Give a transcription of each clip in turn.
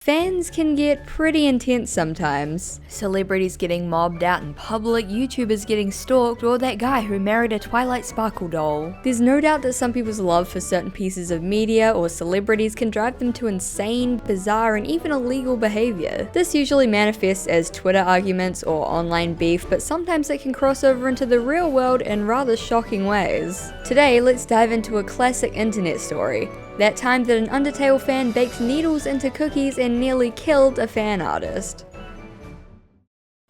Fans can get pretty intense sometimes. Celebrities getting mobbed out in public, YouTubers getting stalked, or that guy who married a Twilight Sparkle doll. There's no doubt that some people's love for certain pieces of media or celebrities can drive them to insane, bizarre, and even illegal behavior. This usually manifests as Twitter arguments or online beef, but sometimes it can cross over into the real world in rather shocking ways. Today, let's dive into a classic internet story. That time that an Undertale fan baked needles into cookies and nearly killed a fan artist.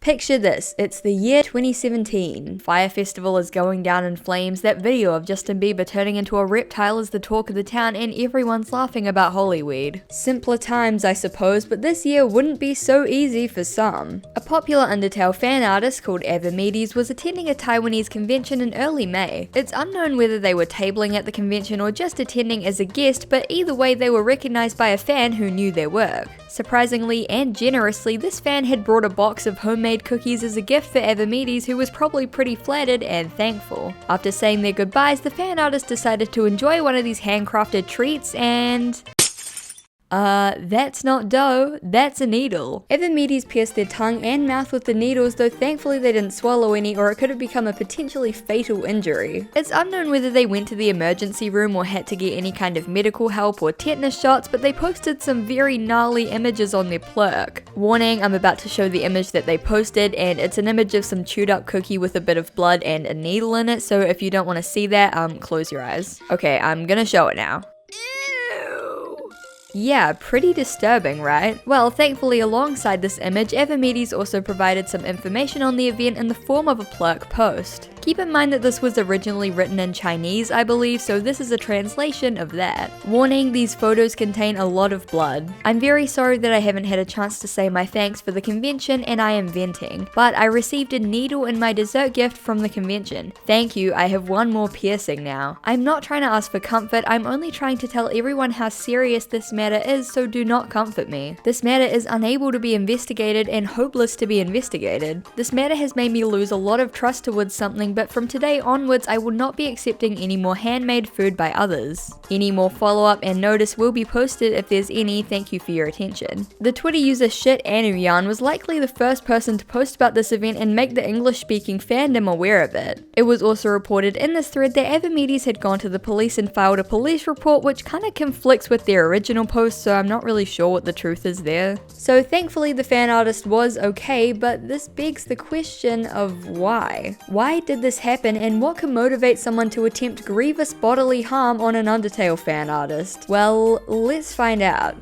Picture this, it's the year 2017. Fire Festival is going down in flames, that video of Justin Bieber turning into a reptile is the talk of the town, and everyone's laughing about Hollyweed. Simpler times, I suppose, but this year wouldn't be so easy for some. A popular Undertale fan artist called Evermedes was attending a Taiwanese convention in early May. It's unknown whether they were tabling at the convention or just attending as a guest, but either way they were recognized by a fan who knew their work. Surprisingly and generously, this fan had brought a box of homemade cookies as a gift for Evermedes, who was probably pretty flattered and thankful. After saying their goodbyes, the fan artist decided to enjoy one of these handcrafted treats and... that's not dough, that's a needle. Evermedes pierced their tongue and mouth with the needles, though thankfully they didn't swallow any or it could have become a potentially fatal injury. It's unknown whether they went to the emergency room or had to get any kind of medical help or tetanus shots, but they posted some very gnarly images on their plurk. Warning, I'm about to show the image that they posted, and it's an image of some chewed up cookie with a bit of blood and a needle in it, so if you don't want to see that, close your eyes. Okay, I'm gonna show it now. Yeah, pretty disturbing, right? Well, thankfully alongside this image, Evermedes also provided some information on the event in the form of a plurk post. Keep in mind that this was originally written in Chinese, I believe, so this is a translation of that. Warning, these photos contain a lot of blood. I'm very sorry that I haven't had a chance to say my thanks for the convention and I am venting, but I received a needle in my dessert gift from the convention. Thank you, I have one more piercing now. I'm not trying to ask for comfort, I'm only trying to tell everyone how serious this matter is, so do not comfort me. This matter is unable to be investigated and hopeless to be investigated. This matter has made me lose a lot of trust towards something, but from today onwards I will not be accepting any more handmade food by others. Any more follow-up and notice will be posted if there's any. Thank you for your attention. The Twitter user ShitAnuyan was likely the first person to post about this event and make the English-speaking fandom aware of it. It was also reported in this thread that Evermedes had gone to the police and filed a police report, which kinda conflicts with their original post, so I'm not really sure what the truth is there. So thankfully the fan artist was okay, but this begs the question of why? Why did this happen, and what can motivate someone to attempt grievous bodily harm on an Undertale fan artist? Well, let's find out.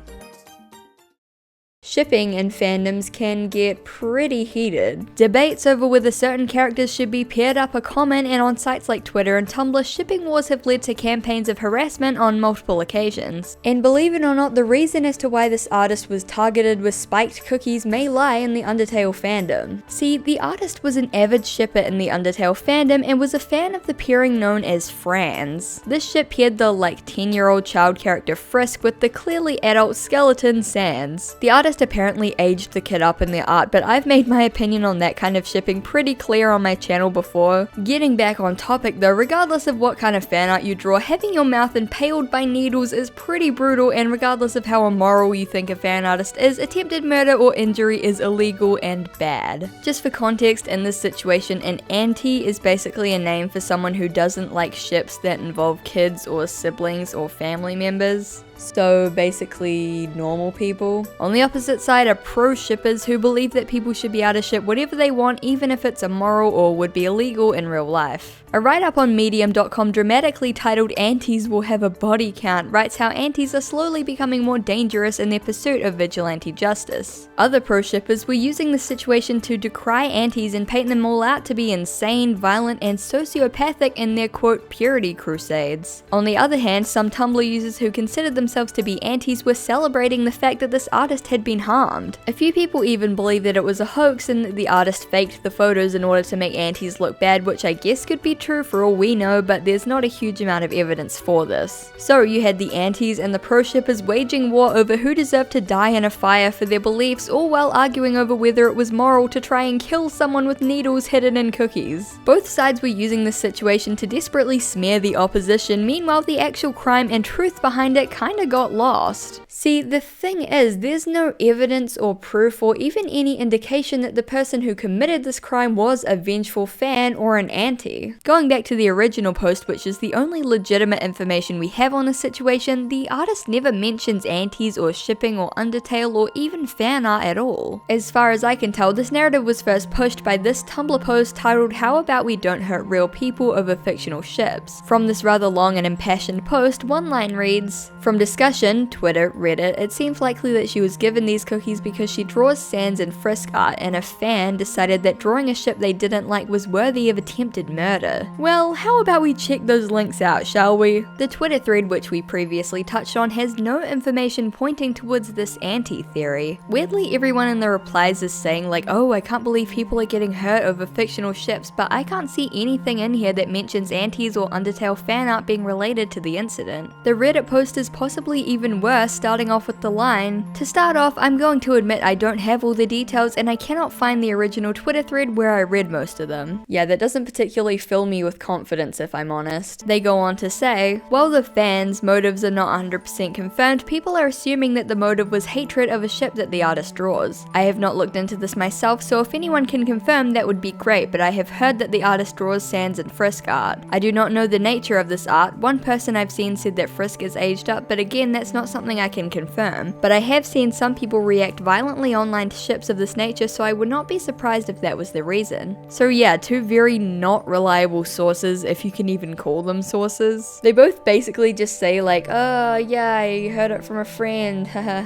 Shipping in fandoms can get pretty heated. Debates over whether certain characters should be paired up are common, and on sites like Twitter and Tumblr, shipping wars have led to campaigns of harassment on multiple occasions. And believe it or not, the reason as to why this artist was targeted with spiked cookies may lie in the Undertale fandom. See, the artist was an avid shipper in the Undertale fandom and was a fan of the pairing known as Franz. This ship paired the 10-year-old child character Frisk with the clearly adult skeleton Sans. The artist apparently aged the kid up in their art, but I've made my opinion on that kind of shipping pretty clear on my channel before. Getting back on topic though, regardless of what kind of fan art you draw, having your mouth impaled by needles is pretty brutal, and regardless of how immoral you think a fan artist is, attempted murder or injury is illegal and bad. Just for context, in this situation, an auntie is basically a name for someone who doesn't like ships that involve kids or siblings or family members. So basically normal people. On the opposite side are pro-shippers who believe that people should be able to ship whatever they want, even if it's immoral or would be illegal in real life. A write-up on medium.com dramatically titled "Aunties Will Have a Body Count" writes how aunties are slowly becoming more dangerous in their pursuit of vigilante justice. Other pro-shippers were using the situation to decry aunties and paint them all out to be insane, violent, and sociopathic in their quote purity crusades. On the other hand, some Tumblr users who considered themselves to be aunties were celebrating the fact that this artist had been harmed. A few people even believed that it was a hoax and that the artist faked the photos in order to make aunties look bad, which I guess could be true for all we know, but there's not a huge amount of evidence for this. So you had the aunties and the pro-shippers waging war over who deserved to die in a fire for their beliefs, all while arguing over whether it was moral to try and kill someone with needles hidden in cookies. Both sides were using this situation to desperately smear the opposition. Meanwhile, the actual crime and truth behind it kind kinda got lost. See, the thing is, there's no evidence or proof or even any indication that the person who committed this crime was a vengeful fan or an anti. Going back to the original post, which is the only legitimate information we have on this situation, the artist never mentions antis or shipping or Undertale or even fan art at all. As far as I can tell, this narrative was first pushed by this Tumblr post titled "How About We Don't Hurt Real People Over Fictional Ships?" From this rather long and impassioned post, one line reads, "From discussion, Twitter, Reddit, it seems likely that she was given these cookies because she draws Sans and Frisk art and a fan decided that drawing a ship they didn't like was worthy of attempted murder." Well, how about we check those links out, shall we? The Twitter thread, which we previously touched on, has no information pointing towards this anti-theory. Weirdly, everyone in the replies is saying like, "Oh, I can't believe people are getting hurt over fictional ships," but I can't see anything in here that mentions antis or Undertale fan art being related to the incident. The Reddit post is possibly even worse, starting off with the line, "To start off, I'm going to admit I don't have all the details and I cannot find the original Twitter thread where I read most of them." Yeah, that doesn't particularly fill me with confidence if I'm honest. They go on to say, "While the fans' motives are not 100% confirmed, people are assuming that the motive was hatred of a ship that the artist draws. I have not looked into this myself, so if anyone can confirm that would be great, but I have heard that the artist draws Sans and Frisk art. I do not know the nature of this art. One person I've seen said that Frisk is aged up, but again, that's not something I can confirm. But I have seen some people react violently online to ships of this nature, so I would not be surprised if that was the reason." So yeah, two very not reliable sources, if you can even call them sources. They both basically just say like, "Oh yeah, I heard it from a friend, haha.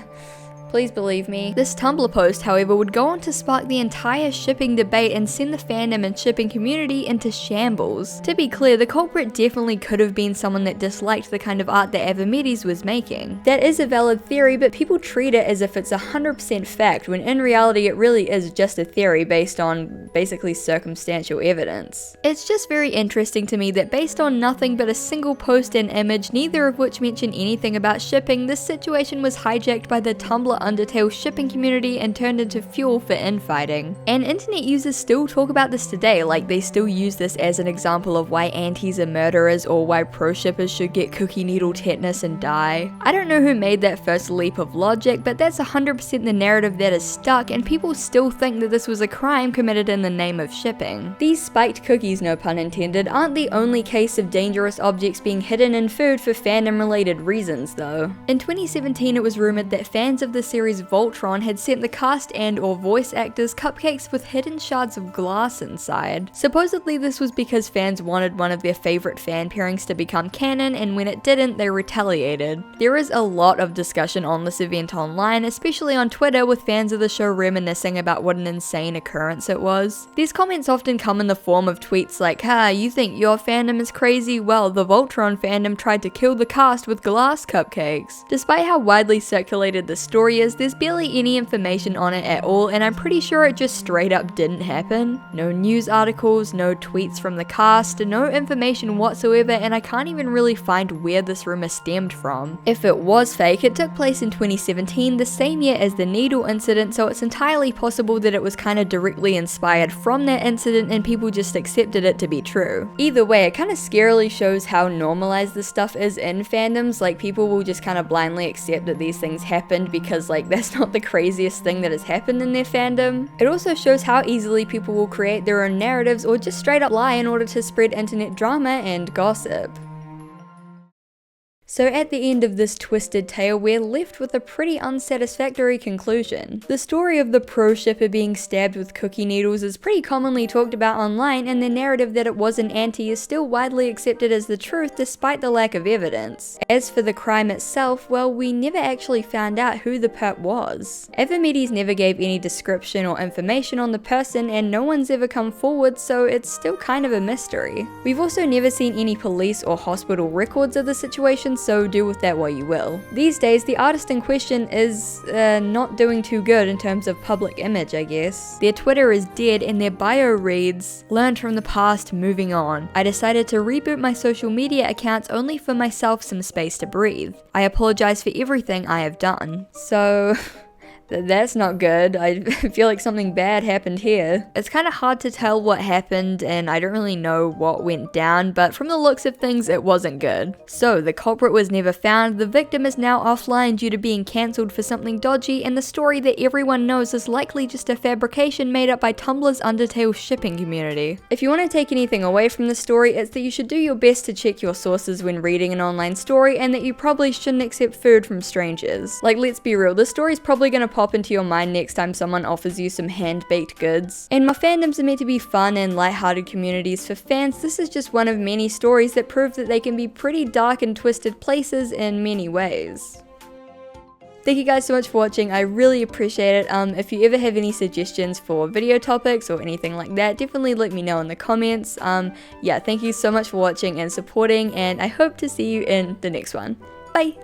Please believe me." This Tumblr post, however, would go on to spark the entire shipping debate and send the fandom and shipping community into shambles. To be clear, the culprit definitely could have been someone that disliked the kind of art that Avamedes was making. That is a valid theory, but people treat it as if it's 100% fact, when in reality it really is just a theory based on basically circumstantial evidence. It's just very interesting to me that based on nothing but a single post and image, neither of which mention anything about shipping, this situation was hijacked by the Tumblr Undertale shipping community and turned into fuel for infighting. And internet users still talk about this today, like they still use this as an example of why antis are murderers or why pro shippers should get cookie needle tetanus and die. I don't know who made that first leap of logic, but that's 100% the narrative that is stuck, and people still think that this was a crime committed in the name of shipping. These spiked cookies, no pun intended, aren't the only case of dangerous objects being hidden in food for fandom related reasons though. In 2017 it was rumored that fans of the series Voltron had sent the cast and or voice actors cupcakes with hidden shards of glass inside. Supposedly this was because fans wanted one of their favorite fan pairings to become canon, and when it didn't, they retaliated. There is a lot of discussion on this event online, especially on Twitter, with fans of the show reminiscing about what an insane occurrence it was. These comments often come in the form of tweets like, "Ha, you think your fandom is crazy? Well, the Voltron fandom tried to kill the cast with glass cupcakes." Despite how widely circulated the story is, there's barely any information on it at all, and I'm pretty sure it just straight up didn't happen. No news articles, no tweets from the cast, no information whatsoever, and I can't even really find where this rumor stemmed from. If it was fake, it took place in 2017, the same year as the needle incident, so it's entirely possible that it was kinda directly inspired from that incident and people just accepted it to be true. Either way, it kinda scarily shows how normalized this stuff is in fandoms, like people will just kinda blindly accept that these things happened because like that's not the craziest thing that has happened in their fandom. It also shows how easily people will create their own narratives or just straight up lie in order to spread internet drama and gossip. So at the end of this twisted tale, we're left with a pretty unsatisfactory conclusion. The story of the pro shipper being stabbed with cookie needles is pretty commonly talked about online, and the narrative that it was an anti is still widely accepted as the truth despite the lack of evidence. As for the crime itself, well, we never actually found out who the perp was. Avamedes never gave any description or information on the person, and no one's ever come forward, so it's still kind of a mystery. We've also never seen any police or hospital records of the situation, so do with that what you will. These days, the artist in question is not doing too good in terms of public image, I guess. Their Twitter is dead and their bio reads, "Learned from the past, moving on. I decided to reboot my social media accounts only for myself some space to breathe. I apologize for everything I have done." So That's not good. I feel like something bad happened here. It's kind of hard to tell what happened and I don't really know what went down, but from the looks of things it wasn't good. So the culprit was never found, the victim is now offline due to being cancelled for something dodgy, and the story that everyone knows is likely just a fabrication made up by Tumblr's Undertale shipping community. If you want to take anything away from the story, it's that you should do your best to check your sources when reading an online story, and that you probably shouldn't accept food from strangers. Like, let's be real, this story's probably gonna pop into your mind next time someone offers you some hand-baked goods. And while fandoms are meant to be fun and light-hearted communities for fans, this is just one of many stories that prove that they can be pretty dark and twisted places in many ways. Thank you guys so much for watching, I really appreciate it. If you ever have any suggestions for video topics or anything like that, definitely let me know in the comments. Yeah, thank you so much for watching and supporting, and I hope to see you in the next one. Bye!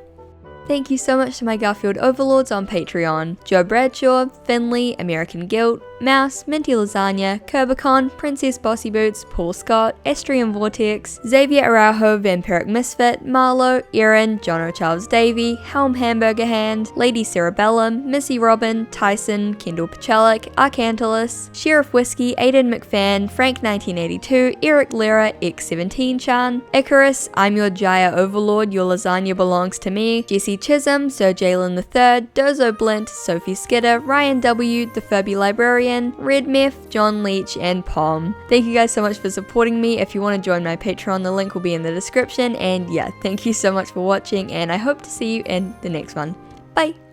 Thank you so much to my Garfield overlords on Patreon: Joe Bradshaw, Finley, American Guilt, Mouse, Minty Lasagna, Curbicon, Princess Bossy Boots, Paul Scott, Astrian Vortex, Xavier Araujo, Vampiric Misfit, Marlo, Erin, Jono Charles Davy, Helm Hamburger Hand, Lady Cerebellum, Missy Robin, Tyson, Kendall Pachalik, Arcantilus, Sheriff Whiskey, Aidan McFan, Frank 1982, Eric Lera, X17 Chan, Icarus, I'm your Jaya Overlord, your lasagna belongs to me, Jesse Chisholm, Sir Jalen III, Dozo Blint, Sophie Skidder, Ryan W, The Furby Librarian, Red Meth, John Leach, and Pom. Thank you guys so much for supporting me. If you want to join my Patreon, the link will be in the description, and yeah, thank you so much for watching, and I hope to see you in the next one. Bye!